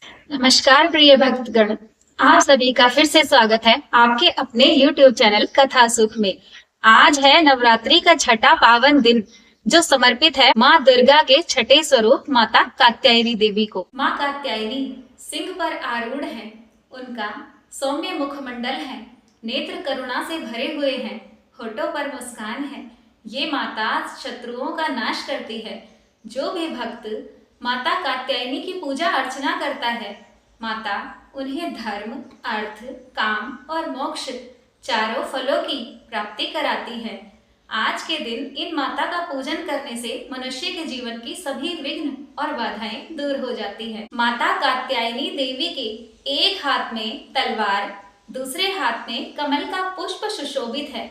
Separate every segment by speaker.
Speaker 1: नमस्कार प्रिय भक्तगण, आप सभी का फिर से स्वागत है आपके अपने YouTube चैनल कथा सुख में। आज है नवरात्रि का छठा पावन दिन, जो समर्पित है माँ दुर्गा के छठे स्वरूप माता कात्यायनी देवी को। माँ कात्यायनी सिंह पर आरूढ़ है, उनका सौम्य मुखमंडल है, नेत्र करुणा से भरे हुए हैं, होठों पर मुस्कान है। ये माता शत्रुओं का नाश करती है। जो भी भक्त माता कात्यायनी की पूजा अर्चना करता है, माता उन्हें धर्म, अर्थ, काम और मोक्ष चारों फलों की प्राप्ति कराती है। आज के दिन इन माता का पूजन करने से मनुष्य के जीवन की सभी विघ्न और बाधाएं दूर हो जाती है। माता कात्यायनी देवी के एक हाथ में तलवार, दूसरे हाथ में कमल का पुष्प सुशोभित है,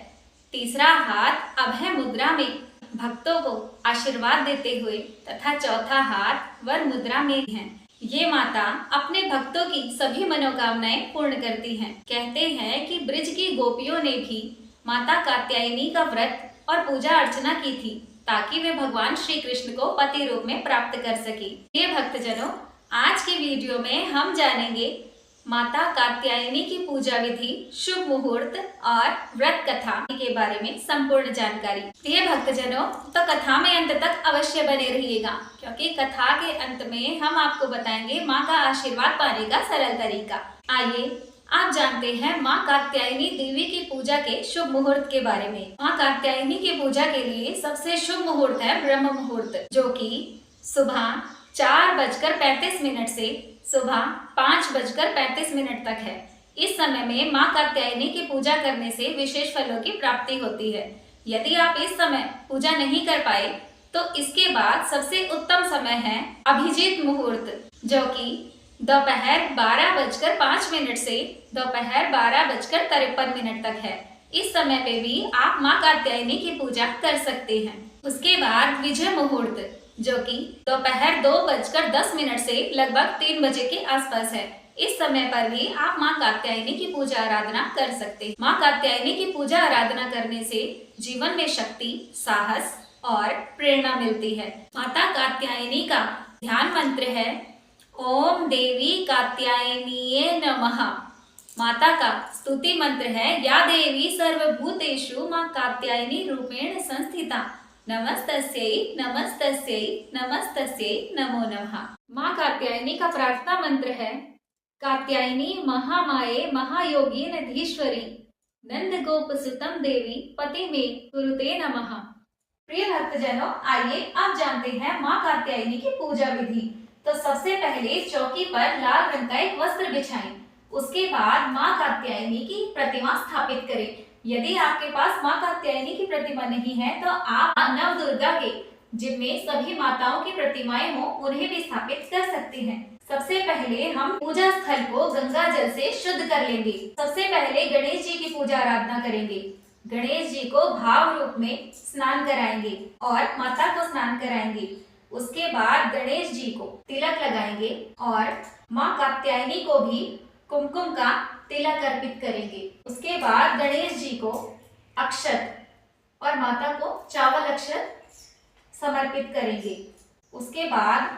Speaker 1: तीसरा हाथ अभय मुद्रा में भक्तों को आशीर्वाद देते हुए तथा चौथा हाथ वर मुद्रा में है। ये माता अपने भक्तों की सभी मनोकामनाएं पूर्ण करती हैं। कहते हैं कि ब्रिज की गोपियों ने भी माता कात्यायनी का व्रत और पूजा अर्चना की थी, ताकि वे भगवान श्री कृष्ण को पति रूप में प्राप्त कर सके। ये भक्तजनों, आज के वीडियो में हम जानेंगे माता कात्यायनी की पूजा विधि, शुभ मुहूर्त और व्रत कथा के बारे में संपूर्ण जानकारी। प्रिय भक्तजनों, तो कथा में अंत तक अवश्य बने रहिएगा, क्योंकि कथा के अंत में हम आपको बताएंगे माँ का आशीर्वाद पाने का सरल तरीका। आइए आप जानते हैं माँ कात्यायनी देवी की पूजा के शुभ मुहूर्त के बारे में। माँ कात्यायनी की पूजा के लिए सबसे शुभ मुहूर्त है ब्रह्म मुहूर्त, जो कि सुबह 4:35 से सुबह 5:35 तक है। इस समय में माँ कात्यायनी की पूजा करने से विशेष फलों की प्राप्ति होती है। यदि आप इस समय पूजा नहीं कर पाए तो इसके बाद सबसे उत्तम समय है अभिजीत मुहूर्त, जो कि दोपहर 12:05 से दोपहर 12:53 तक है। इस समय पे भी आप माँ कात्यायनी की पूजा कर सकते हैं। उसके बाद विजय मुहूर्त, जो कि दोपहर 2:10 से लगभग 3 बजे के आसपास है। इस समय पर भी आप माँ कात्यायनी की पूजा आराधना कर सकते हैं। माँ कात्यायनी की पूजा आराधना करने से जीवन में शक्ति, साहस और प्रेरणा मिलती है। माता कात्यायनी का ध्यान मंत्र है ओम देवी कात्यायनीये नमः। माता का स्तुति मंत्र है या देवी सर्वभूतेषु माँ कात्यायनी रूपेण संस्थिता, नमस्तस्यै नमस्तस्यै नमस्तस्यै नमो नमः। माँ कात्यायनी का प्रार्थना मंत्र है कात्यायनी महामाये महायोगी नधीश्वरी नंद गोप सुतम देवी पति में कुरुते नमः। प्रिय भक्तजनों, आइए आप जानते हैं माँ कात्यायनी की पूजा विधि। तो सबसे पहले चौकी पर लाल रंग का एक वस्त्र बिछाएं। उसके बाद माँ कात्यायनी की प्रतिमा स्थापित करें। यदि आपके पास माँ कात्यायनी की प्रतिमा नहीं है तो आप नव दुर्गा के, जिनमें सभी माताओं की प्रतिमाएं हो, उन्हें भी स्थापित कर सकते हैं। सबसे पहले हम पूजा स्थल को गंगा जल से शुद्ध कर लेंगे। सबसे पहले गणेश जी की पूजा आराधना करेंगे। गणेश जी को भाव रूप में स्नान कराएंगे और माता को स्नान कराएंगे। उसके बाद गणेश जी को तिलक लगाएंगे और माँ कात्यायनी को भी कुमकुम का तिलक अर्पित करेंगे। उसके बाद गणेश जी को अक्षत और माता को चावल अक्षत समर्पित करेंगे। उसके बाद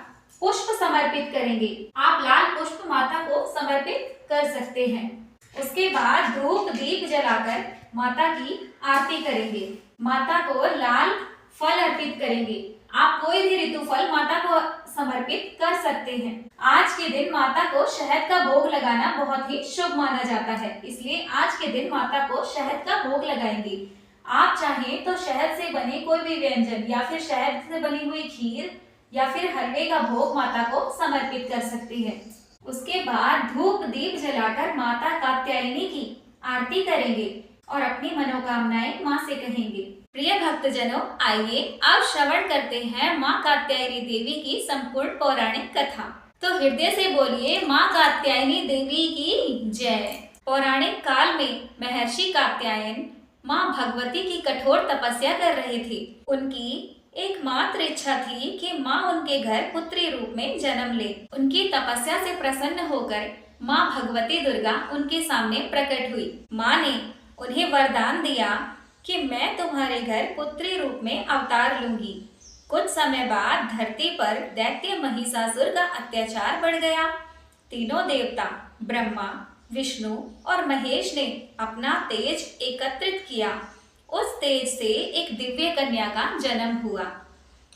Speaker 1: पुष्प समर्पित करेंगे। आप लाल पुष्प माता को समर्पित कर सकते हैं। उसके बाद धूप दीप जलाकर माता की आरती करेंगे। माता को लाल फल अर्पित करेंगे। आप कोई भी ऋतु फल माता को समर्पित कर सकते हैं। आज के दिन माता को शहद का भोग लगाना बहुत ही शुभ माना जाता है, इसलिए आज के दिन माता को शहद का भोग लगाएंगे। आप चाहें तो शहद से बने कोई भी व्यंजन या फिर शहद से बनी हुई खीर या फिर हलवे का भोग माता को समर्पित कर सकते हैं। उसके बाद धूप दीप जलाकर माता कात्यायनी की आरती करेंगे और अपनी मनोकामनाएं माँ से कहेंगे। प्रिय भक्तजनों, आइए अब श्रवण करते हैं माँ कात्यायनी देवी की संपूर्ण पौराणिक कथा। तो हृदय से बोलिए माँ कात्यायनी देवी की जय। पौराणिक काल में महर्षि कात्यायन माँ भगवती की कठोर तपस्या कर रहे थे। उनकी एकमात्र इच्छा थी कि माँ उनके घर पुत्री रूप में जन्म ले। उनकी तपस्या से प्रसन्न होकर माँ भगवती दुर्गा उनके सामने प्रकट हुई। माँ ने उन्हें वरदान दिया कि मैं तुम्हारे घर पुत्री रूप में अवतार लूंगी। कुछ समय बाद धरती पर दैत्य महिषासुर का अत्याचार बढ़ गया। तीनों देवता ब्रह्मा, विष्णु और महेश ने अपना तेज एकत्रित किया। उस तेज से एक दिव्य कन्या का जन्म हुआ।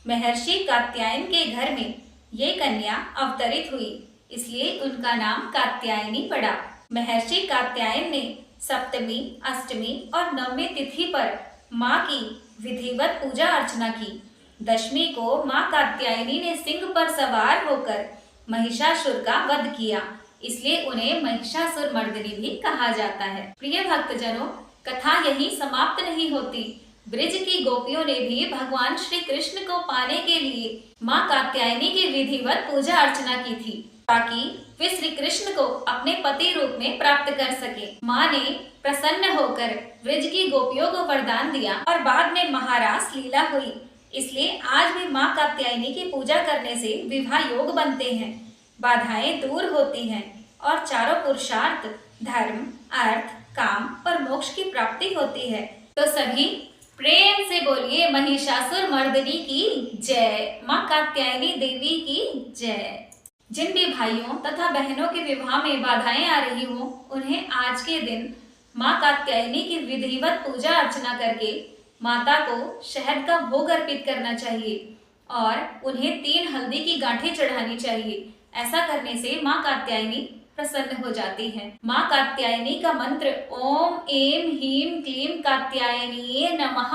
Speaker 1: महर्षि कात्यायन के घर में ये कन्या अवतरित हुई, इसलिए उनका नाम कात्यायनी पड़ा। महर्षि कात्यायन ने सप्तमी, अष्टमी और नवमी तिथि पर माँ की विधिवत पूजा अर्चना की। दशमी को माँ कात्यायनी ने सिंह पर सवार होकर महिषासुर का वध किया, इसलिए उन्हें महिषासुर मर्दिनी भी कहा जाता है। प्रिय भक्तजनों, कथा यहीं समाप्त नहीं होती। ब्रिज की गोपियों ने भी भगवान श्री कृष्ण को पाने के लिए माँ कात्यायनी की विधिवत पूजा अर्चना की थी, ताकि वे श्री कृष्ण को अपने पति रूप में प्राप्त कर सके। माँ ने प्रसन्न होकर ब्रिज की गोपियों को वरदान दिया और बाद में महारास लीला हुई। इसलिए आज भी माँ कात्यायनी की पूजा करने से विवाह योग बनते हैं, बाधाएं दूर होती हैं और चारों पुरुषार्थ धर्म, अर्थ, काम और मोक्ष की प्राप्ति होती है। तो सभी प्रेम से बोलिए महिषासुर मर्दिनी की जय, माँ कात्यायनी देवी की जय। जिन भी भाइयों तथा बहनों के विवाह में बाधाएं आ रही हो, उन्हें आज के दिन माँ कात्यायनी की विधिवत पूजा अर्चना करके माता को शहद का भोग अर्पित करना चाहिए और उन्हें 3 हल्दी की गांठें चढ़ानी चाहिए। ऐसा करने से माँ कात्यायनी प्रसन्न हो जाती है। माँ कात्यायनी का मंत्र ओम ऐं ह्रीं क्लीं कात्यायनीये नमः,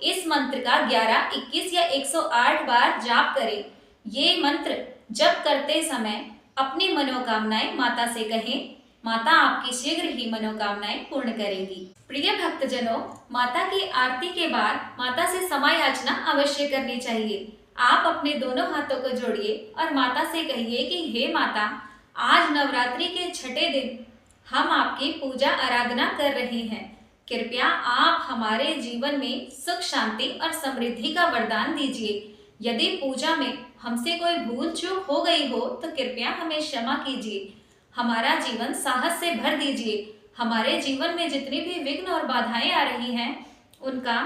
Speaker 1: इस मंत्र का 11, 21 या 108 बार जाप करें। ये मंत्र जप करते समय अपनी मनोकामनाएं माता से कहें, माता आपकी शीघ्र ही मनोकामनाएं पूर्ण करेंगी। प्रिय भक्तजनों, माता की आरती के बाद माता से क्षमा याचना अवश्य करनी चाहिए। आप अपने दोनों हाथों को जोड़िए और माता से कहिए कि हे माता, आज नवरात्रि के छठे दिन हम आपकी पूजा आराधना कर रहे हैं। कृपया आप हमारे जीवन में सुख, शांति और समृद्धि का वरदान दीजिए। यदि पूजा में हमसे कोई भूल चूक हो गई हो तो कृपया हमें क्षमा कीजिए। हमारा जीवन साहस से भर दीजिए। हमारे जीवन में जितनी भी विघ्न और बाधाएं आ रही हैं, उनका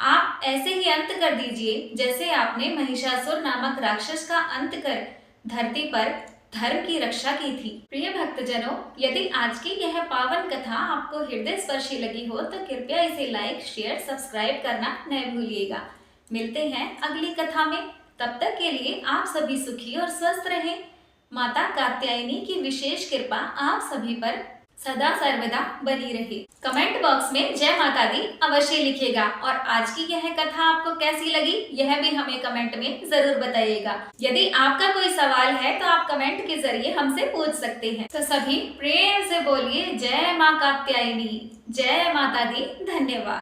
Speaker 1: आप ऐसे ही अंत कर दीजिए जैसे आपने महिषासुर नामक राक्षस का अंत कर धरती पर धर्म की रक्षा की थी। प्रिय भक्तजनों, यदि आज की यह पावन कथा आपको हृदय स्पर्शी लगी हो तो कृपया इसे लाइक, शेयर, सब्सक्राइब करना न भूलिएगा। मिलते हैं अगली कथा में। तब तक के लिए आप सभी सुखी और स्वस्थ रहें। माता कात्यायनी की विशेष कृपा आप सभी पर सदा सर्वदा बनी रहे। कमेंट बॉक्स में जय माता दी अवश्य लिखिएगा और आज की यह कथा आपको कैसी लगी यह भी हमें कमेंट में जरूर बताइएगा। यदि आपका कोई सवाल है तो आप कमेंट के जरिए हमसे पूछ सकते हैं। तो सभी प्रेम से बोलिए जय माँ कात्यायनी, जय माता दी। धन्यवाद।